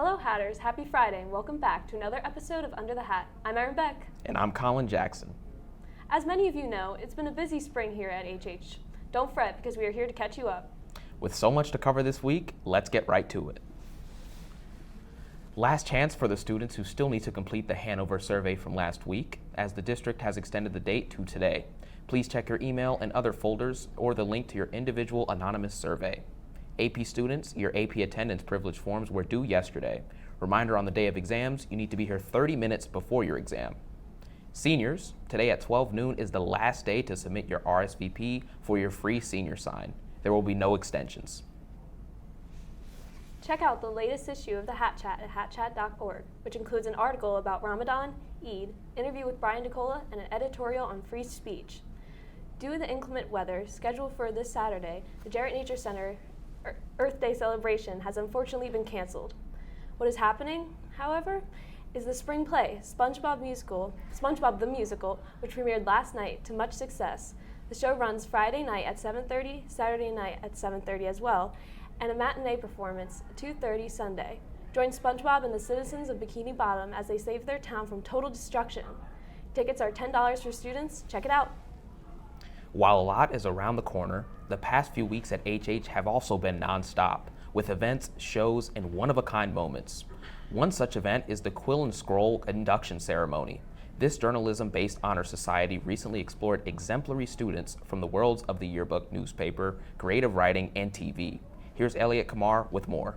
Hello Hatters, happy Friday and welcome back to another episode of Under the Hat. I'm Erin Beck. And I'm Colin Jackson. As many of you know, it's been a busy spring here at HH. Don't fret because we are here to catch you up. With so much to cover this week, let's get right to it. Last chance for the students who still need to complete the Hanover survey from last week, as the district has extended the date to today. Please check your email and other folders or the link to your individual anonymous survey. AP students, your AP attendance privilege forms were due yesterday. Reminder on the day of exams, you need to be here 30 minutes before your exam. Seniors, today at 12 noon is the last day to submit your RSVP for your free senior sign. There will be no extensions. Check out the latest issue of the Hat Chat at hatchat.org, which includes an article about Ramadan, Eid, interview with Brian DeCola, and an editorial on free speech. Due to the inclement weather scheduled for this Saturday, the Jarrett Nature Center Earth Day celebration has unfortunately been canceled. What is happening, however, is the spring play, SpongeBob the Musical, which premiered last night to much success. The show runs Friday night at 7:30, Saturday night at 7:30 as well, and a matinee performance at 2:30 Sunday. Join SpongeBob and the citizens of Bikini Bottom as they save their town from total destruction. Tickets are $10 for students. Check it out. While a lot is around the corner, the past few weeks at HH have also been nonstop, with events, shows, and one-of-a-kind moments. One such event is the Quill and Scroll induction ceremony. This journalism-based honor society recently explored exemplary students from the worlds of the yearbook, newspaper, creative writing, and TV. Here's Elliot Kamar with more.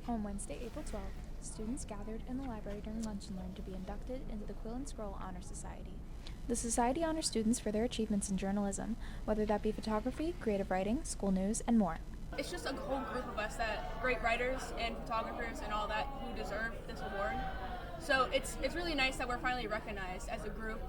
On Wednesday, April 12th, students gathered in the library during lunch and learned to be inducted into the Quill and Scroll Honor Society. The society honors students for their achievements in journalism, whether that be photography, creative writing, school news, and more. It's just a whole group of us that great writers and photographers and all that who deserve this award. So it's really nice that we're finally recognized as a group,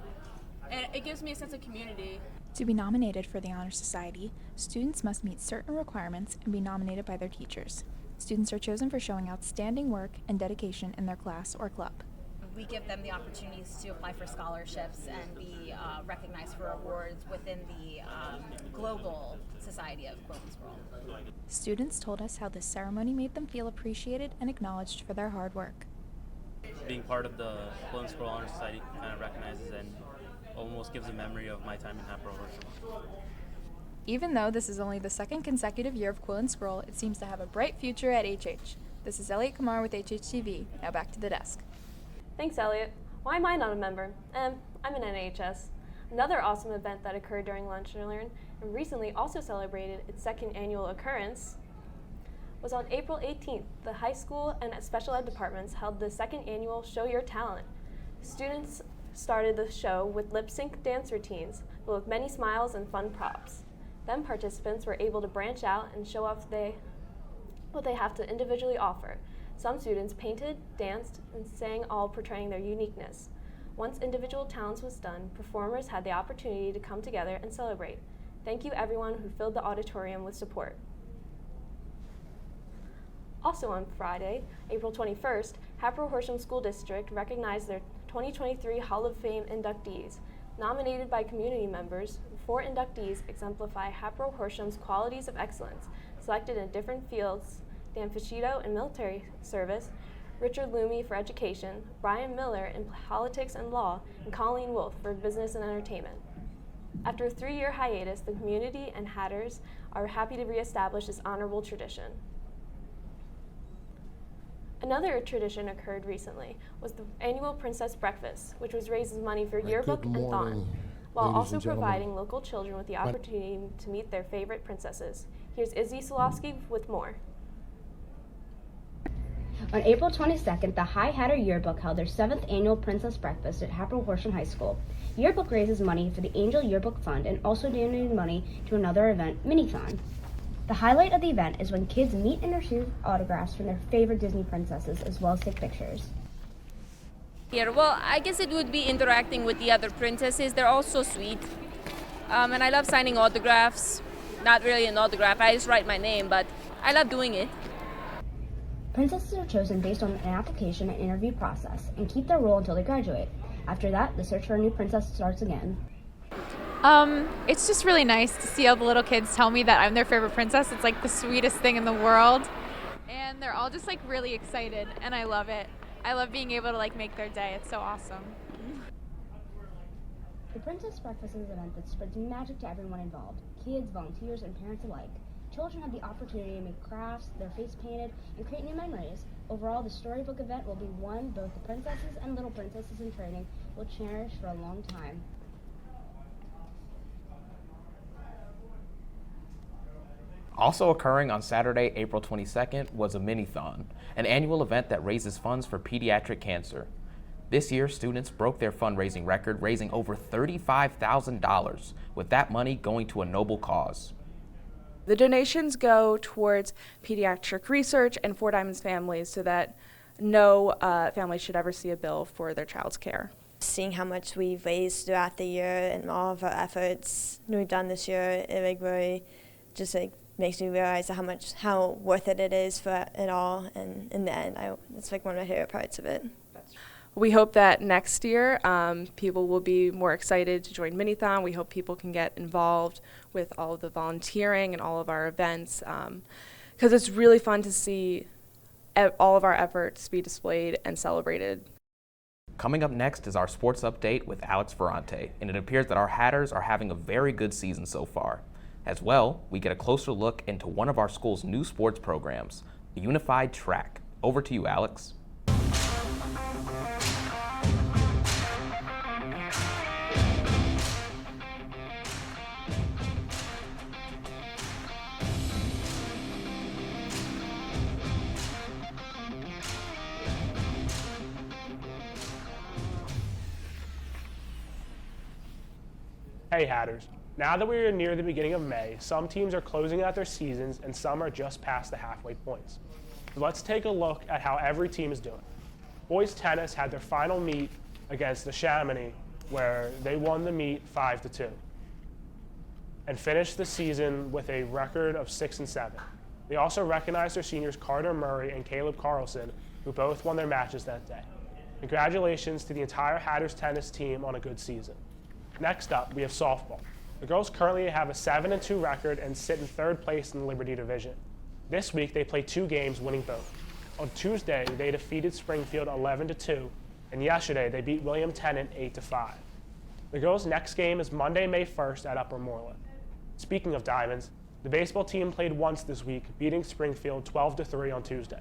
and it gives me a sense of community. To be nominated for the Honor Society, students must meet certain requirements and be nominated by their teachers. Students are chosen for showing outstanding work and dedication in their class or club. We give them the opportunities to apply for scholarships and be recognized for awards within the global society of Quill and Scroll. Students told us how this ceremony made them feel appreciated and acknowledged for their hard work. Being part of the Quill and Scroll Honor Society kind of recognizes and almost gives a memory of my time in Hatboro-Horsham. Even though this is only the second consecutive year of Quill and Scroll, it seems to have a bright future at HH. This is Elliot Kamar with HHTV. Now back to the desk. Thanks, Elliot. Why am I not a member? I'm an NHS. Another awesome event that occurred during Lunch and Learn and recently also celebrated its second annual occurrence was on April 18th. The high school and special ed departments held the second annual Show Your Talent. Students started the show with lip-sync dance routines, but with many smiles and fun props. Then participants were able to branch out and show off what they have to individually offer. Some students painted, danced, and sang, all portraying their uniqueness. Once individual talents was done, performers had the opportunity to come together and celebrate. Thank you everyone who filled the auditorium with support. Also on Friday, April 21st, Hatboro-Horsham School District recognized their 2023 Hall of Fame inductees. Nominated by community members, 4 inductees exemplify Hatboro-Horsham's qualities of excellence, selected in different fields: Dan Fischito in military service, Richard Loomy for education, Brian Miller in politics and law, and Colleen Wolfe for business and entertainment. After a 3-year hiatus, the community and Hatters are happy to reestablish this honorable tradition. Another tradition occurred recently was the annual Princess Breakfast, which raises money for yearbook and thon, while also providing local children with the opportunity to meet their favorite princesses. Here's Izzy Solowski with more. On April 22nd, the High Hatter Yearbook held their 7th annual Princess Breakfast at Hatboro-Horsham High School. Yearbook raises money for the Angel Yearbook Fund and also donated money to another event, Minithon. The highlight of the event is when kids meet and receive autographs from their favorite Disney princesses, as well as take pictures. Here, well, I guess it would be interacting with the other princesses. They're all so sweet. And I love signing autographs. Not really an autograph, I just write my name, but I love doing it. Princesses are chosen based on an application and interview process and keep their role until they graduate. After that, the search for a new princess starts again. It's just really nice to see all the little kids tell me that I'm their favorite princess. It's like the sweetest thing in the world. And they're all just like really excited, and I love it. I love being able to like make their day. It's so awesome. The Princess Breakfast is an event that spreads magic to everyone involved, kids, volunteers, and parents alike. Children have the opportunity to make crafts, their face painted, and create new memories. Overall, the storybook event will be one both the princesses and little princesses in training will cherish for a long time. Also occurring on Saturday, April 22nd, was a Minithon, an annual event that raises funds for pediatric cancer. This year, students broke their fundraising record, raising over $35,000, with that money going to a noble cause. The donations go towards pediatric research and Four Diamonds families so that no family should ever see a bill for their child's care. Seeing how much we've raised throughout the year and all of our efforts we've done this year, it really just makes me realize how worth it is for it all, and in the end, it's like one of my favorite parts of it. We hope that next year people will be more excited to join Minithon. We hope people can get involved with all of the volunteering and all of our events, because it's really fun to see all of our efforts be displayed and celebrated. Coming up next is our sports update with Alex Ferrante, and it appears that our Hatters are having a very good season so far. As well, we get a closer look into one of our school's new sports programs, the Unified Track. Over to you, Alex. Hey Hatters, now that we are near the beginning of May, some teams are closing out their seasons and some are just past the halfway points. So let's take a look at how every team is doing. Boys tennis had their final meet against the Chamonix, where they won the meet 5-2 and finished the season with a record of 6-7. They also recognized their seniors Carter Murray and Caleb Carlson, who both won their matches that day. Congratulations to the entire Hatters tennis team on a good season. Next up, we have softball. The girls currently have a 7-2 record and sit in third place in the Liberty Division. This week, they played 2 games, winning both. On Tuesday, they defeated Springfield 11-2, and yesterday, they beat William Tennant 8-5. The girls' next game is Monday, May 1st at Upper Moreland. Speaking of Diamonds, the baseball team played once this week, beating Springfield 12-3 on Tuesday.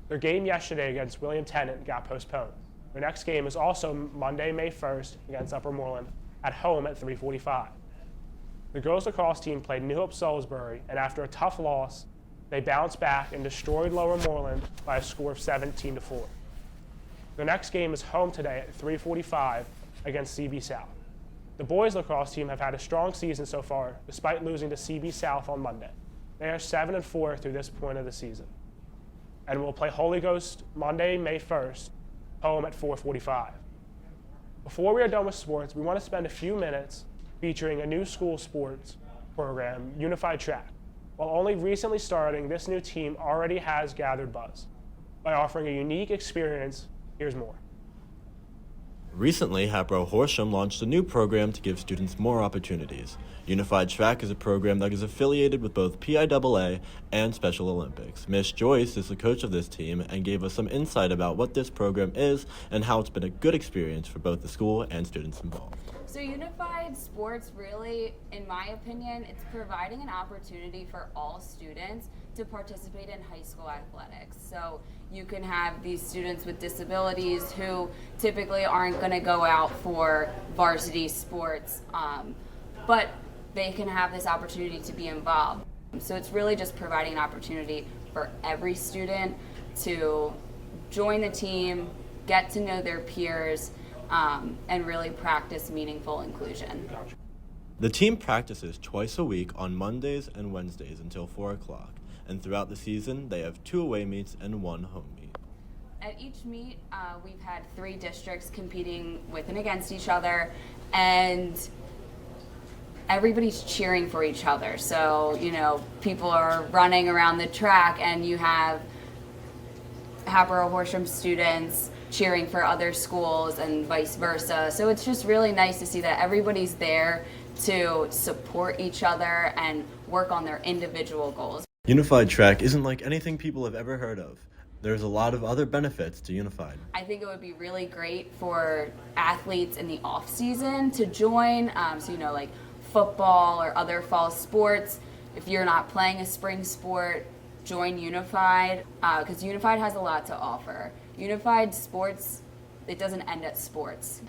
Their game yesterday against William Tennant got postponed. Their next game is also Monday, May 1st against Upper Moreland at home at 3:45. The girls lacrosse team played New Hope Salisbury, and after a tough loss, they bounced back and destroyed Lower Moreland by a score of 17-4. Their next game is home today at 3:45 against CB South. The boys lacrosse team have had a strong season so far, despite losing to CB South on Monday. They are 7-4 through this point of the season, and will play Holy Ghost Monday, May 1st, home at 4:45. Before we are done with sports, we want to spend a few minutes featuring a new school sports program, Unified Track. While only recently starting, this new team already has gathered buzz. By offering a unique experience, here's more. Recently, Hatboro-Horsham launched a new program to give students more opportunities. Unified Track is a program that is affiliated with both PIAA and Special Olympics. Miss Joyce is the coach of this team and gave us some insight about what this program is and how it's been a good experience for both the school and students involved. So Unified Sports really, in my opinion, it's providing an opportunity for all students to participate in high school athletics. So you can have these students with disabilities who typically aren't going to go out for varsity sports, but they can have this opportunity to be involved. So it's really just providing an opportunity for every student to join the team, get to know their peers, and really practice meaningful inclusion. The team practices twice a week on Mondays and Wednesdays until 4 o'clock, and throughout the season they have 2 away meets and 1 home meet. At each meet, we've had 3 districts competing with and against each other, and everybody's cheering for each other. So, you know, people are running around the track and you have Hatboro-Horsham students cheering for other schools and vice versa. So it's just really nice to see that everybody's there to support each other and work on their individual goals. Unified track isn't like anything people have ever heard of. There's a lot of other benefits to Unified. I think it would be really great for athletes in the off season to join, so like football or other fall sports. If you're not playing a spring sport, join Unified, because Unified has a lot to offer. Unified sports, it doesn't end at sports.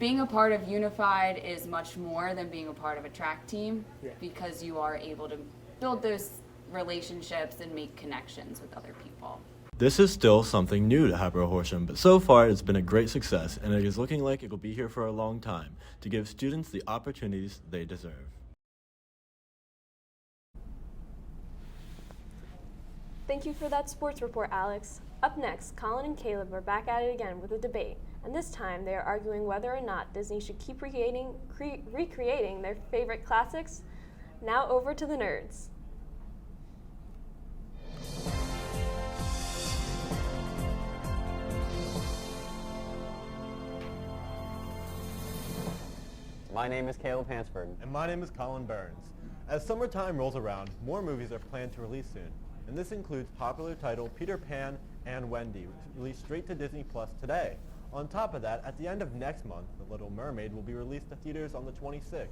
Being a part of Unified is much more than being a part of a track team, because you are able to build those relationships and make connections with other people. This is still something new to Hatboro-Horsham, but so far it's been a great success, and it is looking like it will be here for a long time to give students the opportunities they deserve. Thank you for that sports report, Alex. Up next, Colin and Caleb are back at it again with a debate, and this time they are arguing whether or not Disney should keep recreating their favorite classics. Now over to the nerds. My name is Caleb Hansford. And my name is Colin Burns. As summertime rolls around, more movies are planned to release soon, and this includes popular title Peter Pan and Wendy, released straight to Disney Plus today. On top of that, at the end of next month, The Little Mermaid will be released to theaters on the 26th.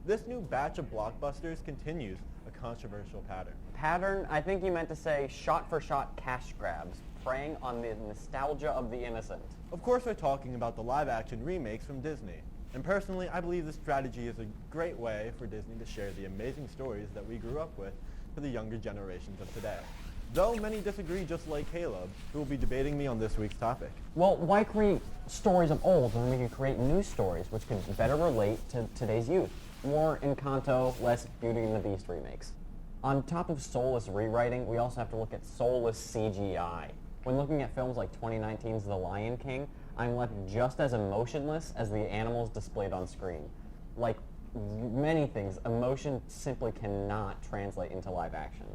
This new batch of blockbusters continues a controversial pattern. Pattern? I think you meant to say shot-for-shot cash grabs, preying on the nostalgia of the innocent. Of course, we're talking about the live-action remakes from Disney. And personally, I believe this strategy is a great way for Disney to share the amazing stories that we grew up with for the younger generations of today. Though many disagree, just like Caleb, who will be debating me on this week's topic. Well, why create stories of old when we can create new stories which can better relate to today's youth? More Encanto, less Beauty and the Beast remakes. On top of soulless rewriting, we also have to look at soulless CGI. When looking at films like 2019's The Lion King, I'm left just as emotionless as the animals displayed on screen. Like many things, emotion simply cannot translate into live action.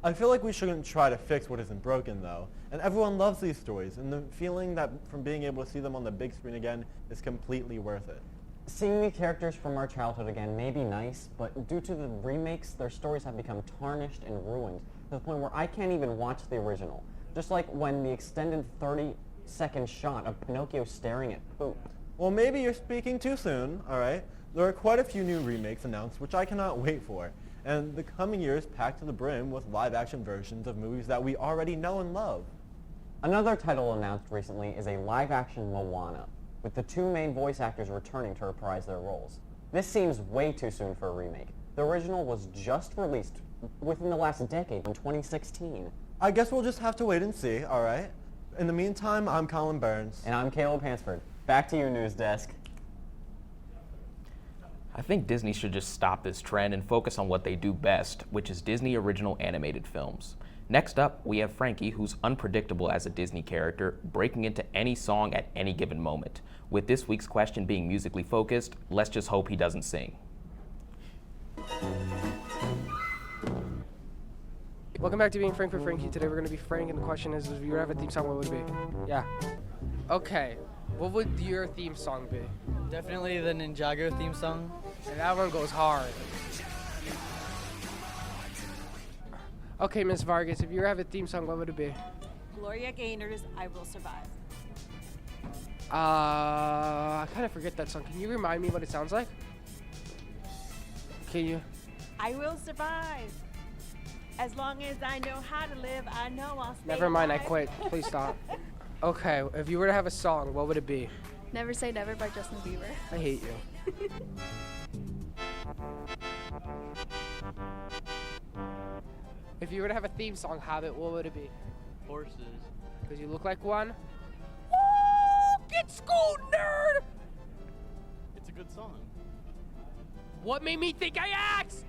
I feel like we shouldn't try to fix what isn't broken, though. And everyone loves these stories, and the feeling that from being able to see them on the big screen again is completely worth it. Seeing the characters from our childhood again may be nice, but due to the remakes, their stories have become tarnished and ruined to the point where I can't even watch the original. Just like when the extended 30-second shot of Pinocchio staring at poop. Well, maybe you're speaking too soon, all right? There are quite a few new remakes announced, which I cannot wait for. And the coming years packed to the brim with live-action versions of movies that we already know and love. Another title announced recently is a live-action Moana, with the two main voice actors returning to reprise their roles. This seems way too soon for a remake. The original was just released within the last decade, in 2016. I guess we'll just have to wait and see, all right? In the meantime, I'm Colin Burns. And I'm Caleb Hansford. Back to your news desk. I think Disney should just stop this trend and focus on what they do best, which is Disney original animated films. Next up, we have Frankie, who's unpredictable as a Disney character, breaking into any song at any given moment. With this week's question being musically focused, let's just hope he doesn't sing. Welcome back to Being Frank for Frankie. Today we're going to be Frank, and the question is, if you were to have a theme song, what would it be? Yeah. Okay. What would your theme song be? Definitely the Ninjago theme song. And that one goes hard. Okay, Miss Vargas, if you were to have a theme song, what would it be? Gloria Gaynor's I Will Survive. I kind of forget that song. Can you remind me what it sounds like? Can you? I will survive. As long as I know how to live, I know I'll stay Never mind, alive. I quit. Please stop. Okay, if you were to have a song, what would it be? Never Say Never by Justin Bieber. I hate you. If you were to have a theme song, what would it be? Horses. Because you look like one? Woo! Get schooled, nerd! It's a good song. What made me think I asked?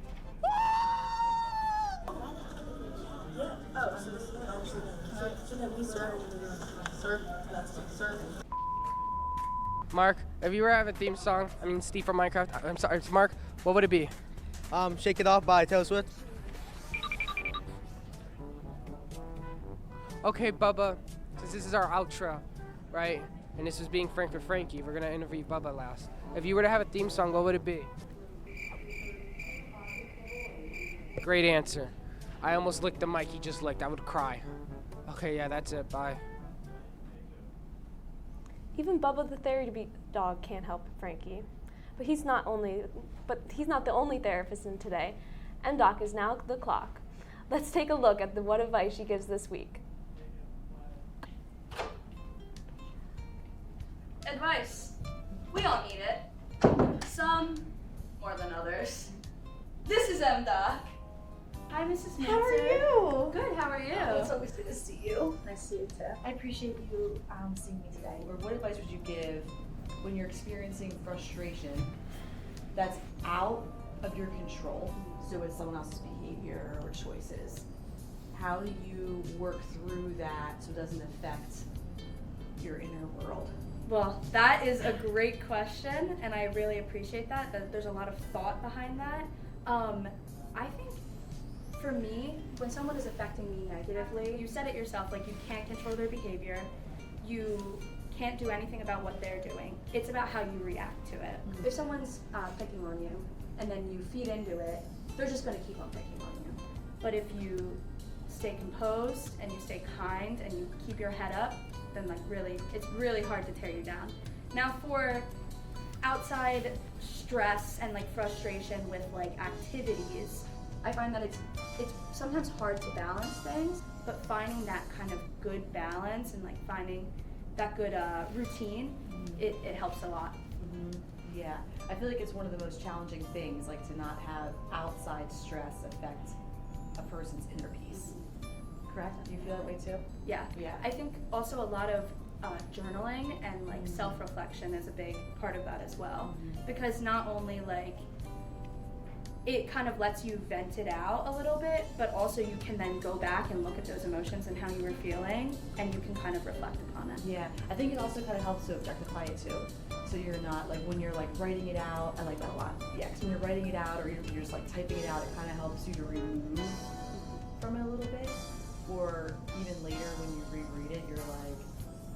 Mark, if you were to have a theme song, Steve from Minecraft, I'm sorry, it's Mark, what would it be? Shake It Off by Taylor Swift. Okay, Bubba, since this is our outro, right? And this is Being Frank for Frankie, we're gonna interview Bubba last. If you were to have a theme song, what would it be? Great answer. I almost licked the mic he just licked. I would cry. Okay, yeah, that's it. Bye. Even Bubba the therapy dog can't help Frankie. But he's not the only therapist in today. MDOC is now the clock. Let's take a look at what advice she gives this week. Advice. We all need it. Some more than others. This is MDOC. Hi, Mrs. Manson. How are you? Good, how are you? Oh, it's always good to see you. Nice to see you too. I appreciate you seeing me today. Or what advice would you give when you're experiencing frustration that's out of your control? So it's someone else's behavior or choices. How do you work through that so it doesn't affect your inner world? Well, that is a great question, and I really appreciate that there's a lot of thought behind that. I think for me, when someone is affecting me negatively, you said it yourself, like you can't control their behavior, you can't do anything about what they're doing. It's about how you react to it. Mm-hmm. If someone's picking on you, and then you feed into it, they're just gonna keep on picking on you. But if you stay composed, and you stay kind, and you keep your head up, then it's really hard to tear you down. Now for outside stress and frustration with activities, I find that it's sometimes hard to balance things, but finding that kind of good balance and finding that good routine, it helps a lot. Yeah, I feel like it's one of the most challenging things, to not have outside stress affect a person's inner peace. Correct? Do you feel that way too? Yeah. Yeah. I think also a lot of journaling and self-reflection is a big part of that as well, because not only it kind of lets you vent it out a little bit, but also you can then go back and look at those emotions and how you were feeling, and you can kind of reflect upon it. Yeah, I think it also kind of helps to objectify it too. So you're not when you're writing it out, I like that a lot. Yeah, because when you're writing it out or you're just typing it out, it kind of helps you to remove from it a little bit. Or even later when you reread it, you're like,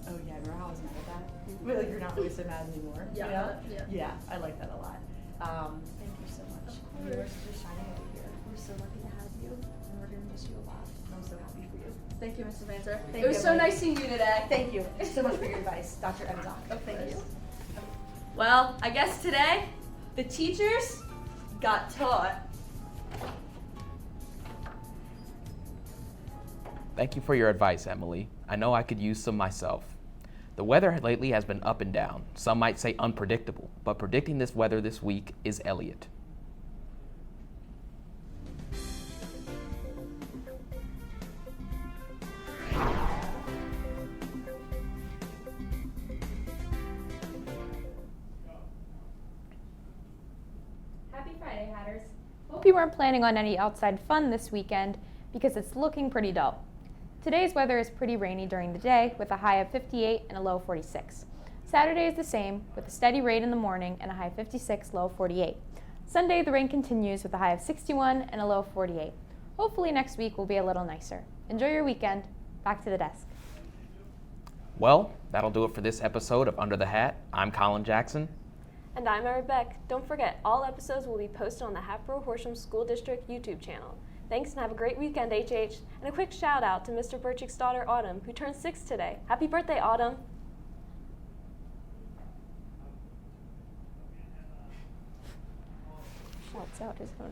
oh yeah, remember how I was mad at that? But you're not really so mad anymore. Yeah, You know? yeah. Yeah, I like that a lot. Thank you so much. You're just shining over here. We're so lucky to have you, and we're gonna miss you a lot. I'm so happy for you. Thank you, Mrs. Manser. Thank It was you, so Emily. nice seeing you today. Thank you so much for your advice, Dr. MDOC. Oh, thank you. Well, I guess today, the teachers got taught. Thank you for your advice, Emily. I know I could use some myself. The weather lately has been up and down. Some might say unpredictable, but predicting this weather this week is Elliot. Happy Friday, Hatters. Hope you weren't planning on any outside fun this weekend because it's looking pretty dull. Today's weather is pretty rainy during the day with a high of 58 and a low of 46. Saturday is the same with a steady rain in the morning and a high of 56, low of 48. Sunday the rain continues with a high of 61 and a low of 48. Hopefully next week will be a little nicer. Enjoy your weekend. Back to the desk. Well, that'll do it for this episode of Under the Hat. I'm Colin Jackson. And I'm Mary Beck. Don't forget, all episodes will be posted on the Hatboro-Horsham School District YouTube channel. Thanks and have a great weekend, HH. And a quick shout out to Mr. Burchick's daughter, Autumn, who turned 6 today. Happy birthday, Autumn. Shouts out his own